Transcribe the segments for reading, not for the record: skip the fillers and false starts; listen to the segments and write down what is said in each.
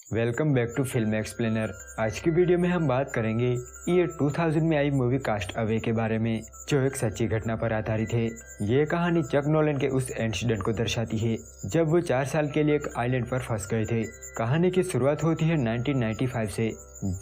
Welcome back to film explainer. आज की video में हम बात करेंगे ईयर 2000 में आई मूवी कास्ट अवे के बारे में, जो एक सच्ची घटना पर आधारित है। ये कहानी चक नोलन के उस इंसिडेंट को दर्शाती है जब वो 4 साल के लिए एक आइलैंड पर फंस गए थे। कहानी की शुरुआत होती है 1995 से,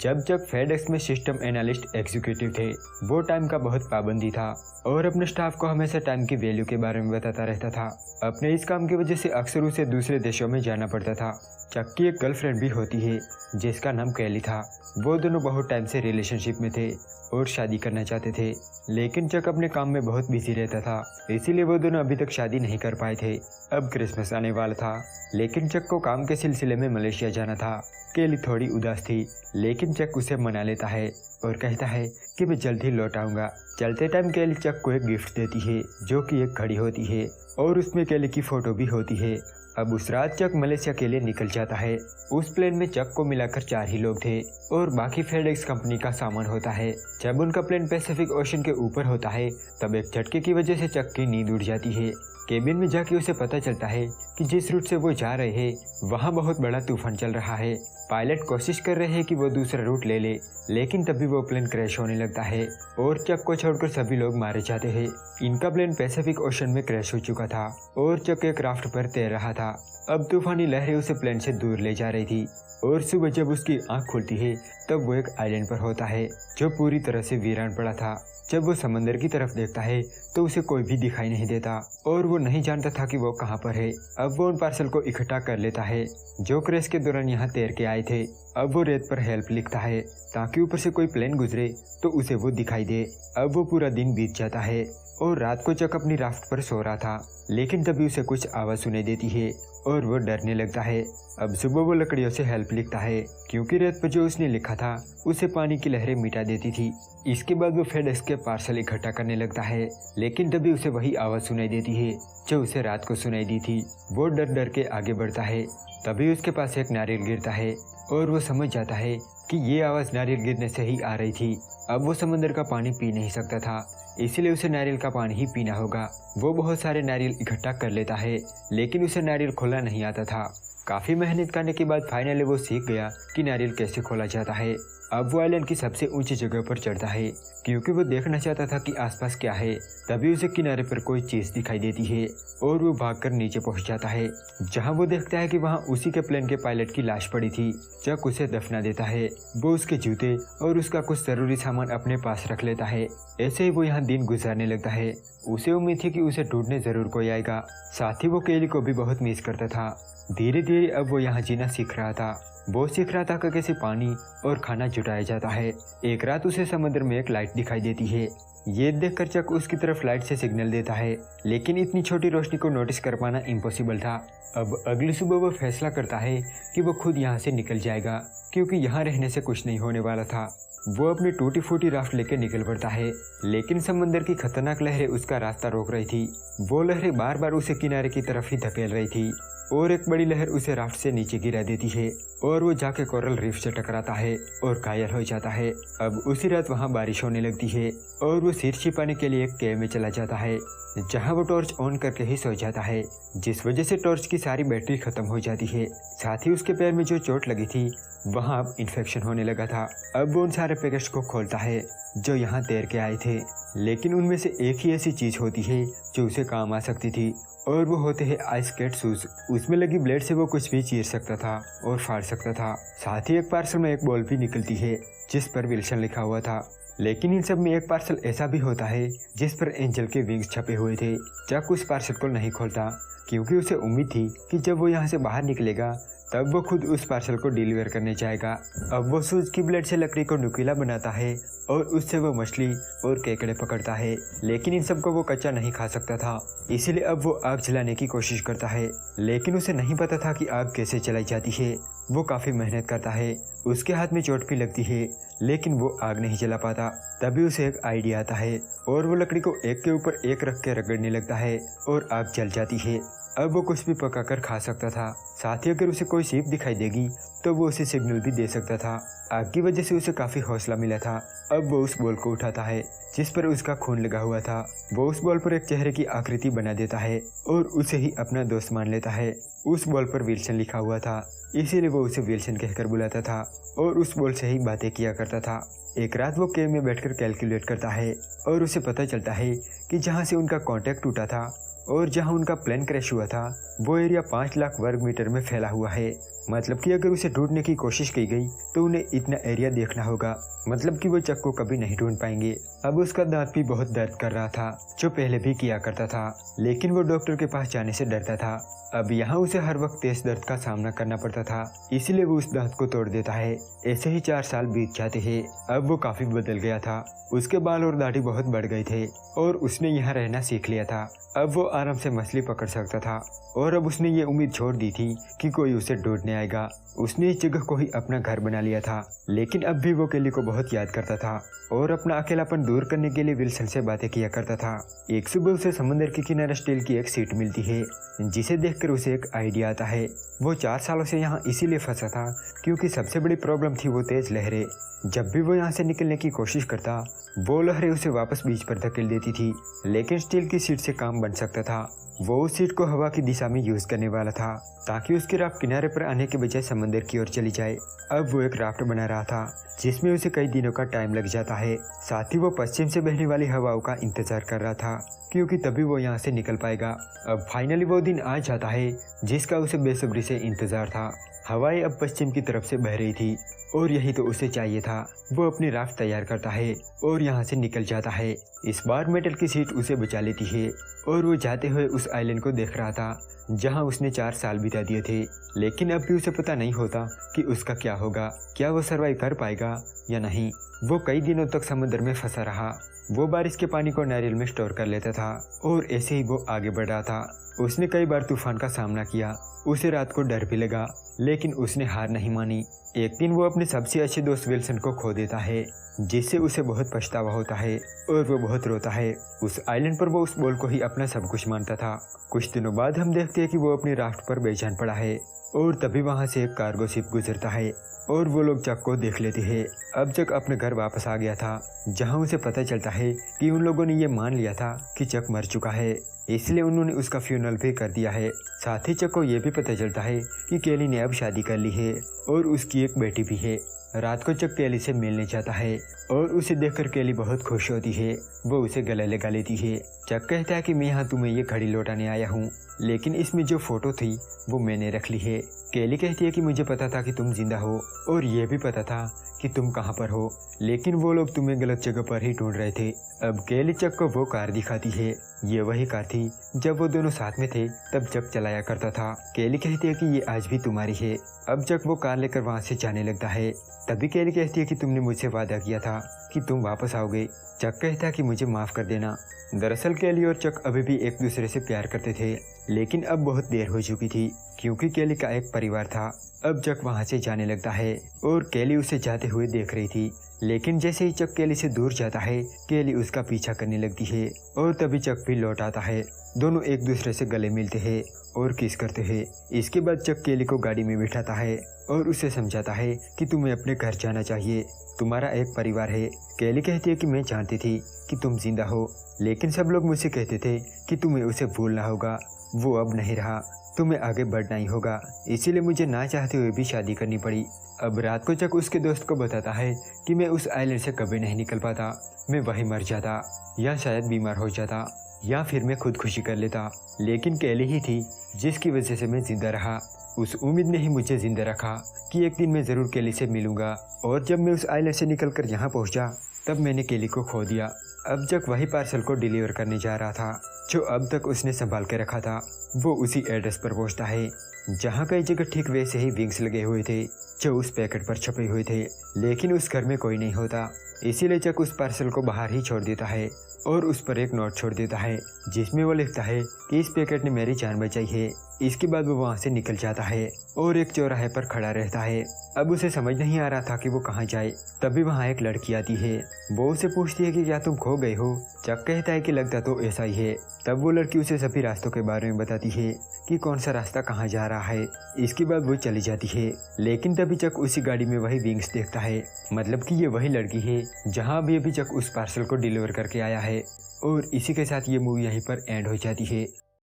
जब चक फेडेक्स में सिस्टम एनालिस्ट एग्जीक्यूटिव थे। वो टाइम का बहुत पाबंदी था और अपने स्टाफ को हमेशा टाइम की वैल्यू के बारे में बताता रहता था। अपने इस काम की वजह से अक्सर उसे दूसरे देशों में जाना पड़ता था। चक की एक गर्लफ्रेंड भी होती है जिसका नाम कैली था। वो दोनों बहुत टाइम से रिलेशनशिप में थे और शादी करना चाहते थे, लेकिन चक अपने काम में बहुत बिजी रहता था, इसीलिए वो दोनों अभी तक शादी नहीं कर पाए थे। अब क्रिसमस आने वाला था, लेकिन चक को काम के सिलसिले में मलेशिया जाना था। कैली थोड़ी उदास थी, लेकिन चक उसे मना लेता है और कहता है कि मैं जल्द ही लौट आऊंगा। चलते टाइम कैली चक को एक गिफ्ट देती है, जो कि एक घड़ी होती है और उसमें कैली की फोटो भी होती है। अब उस रात चक मलेशिया के लिए निकल जाता है। उस प्लेन में चक को मिलाकर 4 ही लोग थे और बाकी फेडेक्स कंपनी का सामान होता है। जब उनका प्लेन पैसिफिक ओशन के ऊपर होता है, तब एक झटके की वजह से चक की नींद उड़ जाती है। केबिन में जाके उसे पता चलता है कि जिस रूट से वो जा रहे हैं वहाँ बहुत बड़ा तूफान चल रहा है। पायलट कोशिश कर रहे हैं कि वो दूसरा रूट ले ले, लेकिन तभी वो प्लेन क्रैश होने लगता है और चक को छोड़कर सभी लोग मारे जाते हैं। इनका प्लेन पैसिफिक ओशन में क्रैश हो चुका था और चक एक राफ्ट पर तैर रहा था। अब तूफानी लहरें उसे प्लेन से दूर ले जा रही थी और सुबह जब उसकी आंख खुलती है तब वो एक आइलैंड पर होता है जो पूरी तरह से वीरान पड़ा था। जब वो समंदर की तरफ देखता है तो उसे कोई भी दिखाई नहीं देता और वो नहीं जानता था कि वो कहाँ पर है। अब वो उन पार्सल को इकट्ठा कर लेता है जो क्रैश के दौरान यहाँ तैर के आए थे। अब वो रेत पर हेल्प लिखता है ताकि ऊपर से कोई प्लेन गुजरे तो उसे वो दिखाई दे। अब वो पूरा दिन बीत जाता है और रात को चक अपनी राफ्ट पर सो रहा था, लेकिन तभी उसे कुछ आवाज सुनाई देती है और वो डरने लगता है। अब सुबह वो लकड़ियों से हेल्प लिखता है क्योंकि रेत पर जो उसने लिखा था उसे पानी की लहरें मिटा देती थी। इसके बाद वो फेडेक्स के पार्सल इकट्ठा करने लगता है, लेकिन तभी उसे वही आवाज सुनाई देती है जो उसे रात को सुनाई दी थी। वो डर डर के आगे बढ़ता है, तभी उसके पास एक नारियल गिरता है और वो समझ जाता है कि ये आवाज नारियल गिरने से ही आ रही थी। अब वो समंदर का पानी पी नहीं सकता था, इसलिए उसे नारियल का पानी ही पीना होगा। वो बहुत सारे नारियल इकट्ठा कर लेता है, लेकिन उसे नारियल खोलना नहीं आता था। काफी मेहनत करने के बाद फाइनली वो सीख गया कि नारियल कैसे खोला जाता है। अब वो आइलैंड की सबसे ऊंची जगह पर चढ़ता है क्योंकि वो देखना चाहता था कि आसपास क्या है। तभी उसे किनारे पर कोई चीज दिखाई देती है और वो भागकर नीचे पहुंच जाता है, जहां वो देखता है कि वहां उसी के प्लेन के पायलट की लाश पड़ी थी। चक उसे दफना देता है। वो उसके जूते और उसका कुछ जरूरी सामान अपने पास रख लेता है। ऐसे ही वो यहाँ दिन गुजारने लगता है। उसे उम्मीद थी कि उसे ढूंढने जरूर कोई आएगा। साथ ही वो कैली को भी बहुत मिस करता था। धीरे धीरे अब वो यहाँ जीना सीख रहा था। वो सीख रहा था कि कैसे पानी और खाना जुटाया जाता है। एक रात उसे समुद्र में एक लाइट दिखाई देती है। ये देखकर चक उसकी तरफ लाइट से सिग्नल देता है, लेकिन इतनी छोटी रोशनी को नोटिस कर पाना इम्पॉसिबल था। अब अगली सुबह वो फैसला करता है कि वो खुद यहाँ से निकल जाएगा क्योंकि यहाँ रहने से कुछ नहीं होने वाला था। वो अपनी टूटी फूटी राफ्ट लेकर निकल पड़ता है, लेकिन समंदर की खतरनाक लहरें उसका रास्ता रोक रही थी। वो लहरें बार बार उसे किनारे की तरफ ही धकेल रही थी और एक बड़ी लहर उसे राफ्ट से नीचे गिरा देती है और वो जाके कोरल रीफ से टकराता है और घायल हो जाता है। अब उसी रात वहाँ बारिश होने लगती है और वो सिर छिपाने के लिए एक केव में चला जाता है, जहाँ वो टॉर्च ऑन करके ही सो जाता है, जिस वजह से टॉर्च की सारी बैटरी खत्म हो जाती है। साथ ही उसके पैर में जो चोट लगी थी वहाँ अब इन्फेक्शन होने लगा था। अब वो उन सारे पैकेट्स को खोलता है जो यहाँ तैर के आए थे, लेकिन उनमें से एक ही ऐसी चीज होती है जो उसे काम आ सकती थी और वो होते हैं आइस स्केट शूज। उसमें लगी ब्लेड से वो कुछ भी चीर सकता था और फाड़ सकता था। साथ ही एक पार्सल में एक बॉल भी निकलती है जिस पर विल्सन लिखा हुआ था, लेकिन इन सब में एक पार्सल ऐसा भी होता है जिस पर एंजल के विंग्स छपे हुए थे। चक उस पार्सल को नहीं खोलता क्योंकि उसे उम्मीद थी कि जब वो यहाँ से बाहर निकलेगा तब वो खुद उस पार्सल को डिलीवर करने जाएगा। अब वो सूज की ब्लेड से लकड़ी को नुकीला बनाता है और उससे वो मछली और केकड़े पकड़ता है, लेकिन इन सबको वो कच्चा नहीं खा सकता था, इसीलिए अब वो आग जलाने की कोशिश करता है, लेकिन उसे नहीं पता था कि आग कैसे जलाई जाती है। वो काफी मेहनत करता है, उसके हाथ में चोट भी लगती है, लेकिन वो आग नहीं जला पाता। तभी उसे एक आइडिया आता है और वो लकड़ी को एक के ऊपर एक रख के रगड़ने लगता है और आग जल जाती है। अब वो कुछ भी पकाकर खा सकता था। साथ ही अगर उसे कोई शिप दिखाई देगी तो वो उसे सिग्नल भी दे सकता था। आग की वजह से उसे काफी हौसला मिला था। अब वो उस बॉल को उठाता है जिस पर उसका खून लगा हुआ था। वो उस बॉल पर एक चेहरे की आकृति बना देता है और उसे ही अपना दोस्त मान लेता है। उस बॉल पर विल्सन लिखा हुआ था, इसीलिए वो उसे विल्सन कहकर बुलाता था और उस बॉल से ही बातें किया करता था। एक रात वो केव में बैठकर कैलकुलेट करता है और उसे पता चलता है कि जहाँ से उनका कॉन्टैक्ट टूटा था और जहाँ उनका प्लेन क्रैश हुआ था वो एरिया 5 लाख वर्ग मीटर में फैला हुआ है। मतलब कि अगर उसे ढूंढने की कोशिश की गई तो उन्हें इतना एरिया देखना होगा, मतलब कि वो चक को कभी नहीं ढूंढ पाएंगे। अब उसका दांत भी बहुत दर्द कर रहा था, जो पहले भी किया करता था, लेकिन वो डॉक्टर के पास जाने से डरता था। अब यहाँ उसे हर वक्त तेज दर्द का सामना करना पड़ता था, इसलिए वो उस दांत को तोड़ देता है। ऐसे ही 4 साल बीत जाते हैं। अब वो काफी बदल गया था, उसके बाल और दाढ़ी बहुत बढ़ गए थे और उसने यहाँ रहना सीख लिया था। अब वो आराम से मछली पकड़ सकता था और अब उसने ये उम्मीद छोड़ दी थी कि कोई उसे ढूंढने आएगा। उसने इस जगह को ही अपना घर बना लिया था, लेकिन अब भी वो केली को बहुत याद करता था और अपना अकेलापन दूर करने के लिए विल्सन से बातें किया करता था। एक सुबह उसे समुद्र के किनारे स्टील की एक सीट मिलती है, जिसे देखकर उसे एक आइडिया आता है। वो 4 सालों से यहाँ इसीलिए फंसा था क्योंकि सबसे बड़ी प्रॉब्लम थी वो तेज लहरें। जब भी वो यहाँ से निकलने की कोशिश करता वो लहरें उसे वापस बीच पर धकेल देती थी, लेकिन स्टील की सीट से काम बन सकता था। वो उस सीट को हवा की दिशा में यूज करने वाला था ताकि उसकी राफ्ट किनारे पर आने के बजाय समंदर की ओर चली जाए। अब वो एक राफ्ट बना रहा था जिसमें उसे कई दिनों का टाइम लग जाता है। साथ ही वो पश्चिम से बहने वाली हवाओं का इंतजार कर रहा था क्योंकि तभी वो यहाँ से निकल पाएगा। अब फाइनली वो दिन आ जाता है जिसका उसे बेसब्री से इंतजार था। हवाएं अब पश्चिम की तरफ से बह रही थी और यही तो उसे चाहिए था। वो अपनी राफ्ट तैयार करता है और यहाँ से निकल जाता है। इस बार मेटल की सीट उसे बचा लेती है और वो जाते हुए उस आइलैंड को देख रहा था जहाँ उसने 4 साल बिता दिए थे, लेकिन अब भी उसे पता नहीं होता कि उसका क्या होगा, क्या वो सर्वाइव कर पाएगा या नहीं। वो कई दिनों तक समुद्र में फंसा रहा। वो बारिश के पानी को नारियल में स्टोर कर लेता था और ऐसे ही वो आगे बढ़ रहा था। उसने कई बार तूफान का सामना किया, उसे रात को डर भी लगा, लेकिन उसने हार नहीं मानी। एक दिन वो अपने सबसे अच्छे दोस्त विल्सन को खो देता है, जिससे उसे बहुत पछतावा होता है और वो बहुत रोता है। उस आइलैंड पर वो उस बॉल को ही अपना सब कुछ मानता था। कुछ दिनों बाद हम देखते हैं कि वो अपनी राफ्ट पर बेजान पड़ा है और तभी वहाँ से एक कार्गो शिप गुजरता है और वो लोग चक को देख लेते हैं। अब चक अपने घर वापस आ गया था, जहाँ उसे पता चलता है कि उन लोगों ने ये मान लिया था कि चक मर चुका है, इसलिए उन्होंने उसका फ्यूनरल भी कर दिया है। साथ ही चक को ये भी पता चलता है कि केली ने अब शादी कर ली है और उसकी एक बेटी भी है। रात को चक केली से मिलने जाता है और उसे देखकर केली बहुत खुश होती है। वो उसे गले लगा लेती है। चक कहता है कि मैं यहाँ तुम्हें ये घड़ी लौटाने आया हूँ, लेकिन इसमें जो फोटो थी वो मैंने रख ली है। केली कहती है कि मुझे पता था कि तुम जिंदा हो और ये भी पता था कि तुम कहाँ पर हो, लेकिन वो लोग तुम्हें गलत जगह पर ही ढूंढ रहे थे। अब केली चक को वो कार दिखाती है। ये वही कार थी जब वो दोनों साथ में थे तब चक चलाया करता था। केली कहती है कि ये आज भी तुम्हारी है। अब चक वो कार लेकर वहाँ से जाने लगता है। तभी केली कहती है कि तुमने मुझसे वादा किया था कि तुम वापस आओगे। चक कहता है कि मुझे माफ कर देना। दरअसल केली और चक अभी भी एक दूसरे से प्यार करते थे, लेकिन अब बहुत देर हो चुकी थी क्योंकि केली का एक परिवार था। अब चक वहाँ से जाने लगता है और केली उसे जाते हुए देख रही थी, लेकिन जैसे ही चक केली से दूर जाता है केली उसका पीछा करने लगती है और तभी चक भी लौट आता है। दोनों एक दूसरे से गले मिलते हैं और किस करते हैं। इसके बाद चक केली को गाड़ी में बिठाता है और उसे समझाता है कि तुम्हें अपने घर जाना चाहिए, तुम्हारा एक परिवार है। केली कहती है कि मैं जानती थी कि तुम जिंदा हो, लेकिन सब लोग मुझसे कहते थे कि तुम्हें उसे भूलना होगा। वो अब नहीं रहा, तुम्हें आगे बढ़ना ही होगा, इसीलिए मुझे ना चाहते हुए भी शादी करनी पड़ी। अब रात को चक उसके दोस्त को बताता है कि मैं उस आइलैंड से कभी नहीं निकल पाता, मैं वहीं मर जाता या शायद बीमार हो जाता या फिर मैं खुदकुशी कर लेता, लेकिन केली ही थी जिसकी वजह से मैं जिंदा रहा। उस उम्मीद ने ही मुझे जिंदा रखा कि एक दिन मैं जरूर केली से मिलूंगा। और जब मैं उस आइलैंड से निकलकर यहाँ पहुँचा तब मैंने केली को खो दिया। अब चक वही पार्सल को डिलीवर करने जा रहा था जो अब तक उसने संभाल के रखा था। वो उसी एड्रेस पर पहुँचता है जहाँ कई जगह ठीक वैसे ही विंग्स लगे हुए थे जो उस पैकेट पर छपे हुए थे, लेकिन उस घर में कोई नहीं होता। इसीलिए चक उस पार्सल को बाहर ही छोड़ देता है और उस पर एक नोट छोड़ देता है जिसमें वो लिखता है कि इस पैकेट ने मेरी जान बचाई है। इसके बाद वो वहाँ से निकल जाता है और एक चौराहे पर खड़ा रहता है। अब उसे समझ नहीं आ रहा था कि वो कहाँ जाए। तभी वहाँ एक लड़की आती है। वो उसे पूछती है कि क्या तुम खो गए हो। चक कहता है कि लगता तो ऐसा ही है। तब वो लड़की उसे सभी रास्तों के बारे में बताती है कि कौन सा रास्ता कहाँ जा रहा है। इसके बाद वो चली जाती है, लेकिन तभी चक उसी गाड़ी में वही विंग्स देखता है, मतलब कि ये वही लड़की है जहाँ अभी चक उस पार्सल को डिलीवर करके आया है। और इसी के साथ ये मूवी यहीं पर एंड हो जाती है।